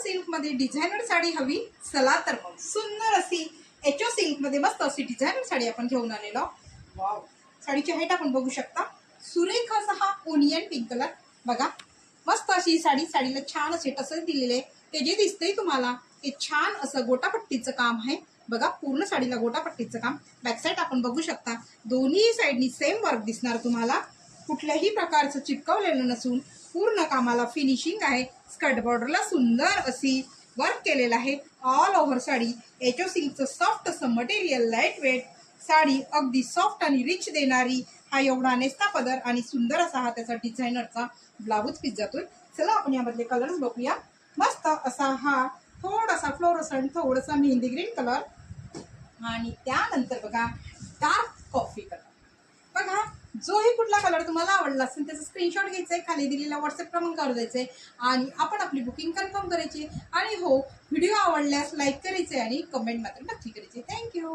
Silk मध्ये designer sari हवी चला तर मग सुंदर अशी एचओ सिल्क मध्ये मस्त अशी डिझायनर साडी आपण घेऊन आलेलो. वाव, साडीची हाईट आपण बघू शकता. सुरेख असा हा ओनियन पिंक कलर बघा. मस्त अशी साडी, साडीला छान असे टसल्स दिलेले. ते जे दिसतंय तुम्हाला ते छान असं गोटापट्टीचं काम आहे बघा. पूर्ण साडीला गोटापट्टीचं काम. बॅक साईड आपण बघू शकता दोन्ही साईडनी सेम वर्क दिसणार तुम्हाला. कुठल्याही प्रकारचं चिपकवलेलं नसून पूर्ण कामाला फिनिशिंग आहे. स्कर्ट बॉर्डरला सुंदर अशी वर्क केलेलं आहे. ऑल ओव्हर साडी एचओ सिल्कचं सॉफ्ट असं मटेरियल, लाईट वेट साडी, अगदी सॉफ्ट आणि रिच देणारी. हा एवढा नेस्ता पदर आणि सुंदर असा हा त्याचा डिझायनरचा ब्लाऊज पीस जातोय. चला आपण यामधले कलर्स बघूया. मस्त असा हा थोडासा फ्लोरोसंट, थोडासा मेहंदी ग्रीन कलर आणि त्यानंतर बघा डार्क कॉफी कलर. बघा, जोही कुठला कलर तुम्हाला आवडला असेल त्याचा स्क्रीनशॉट घ्यायचा आहे, खाली दिलेल्या व्हॉट्सअप क्रमांकावर द्यायचं आहे आणि आपण आपली बुकिंग कन्फर्म करायची. आणि हो, व्हिडिओ आवडल्यास लाईक करायचे आणि कमेंट मात्र नक्की करायचे. थँक्यू.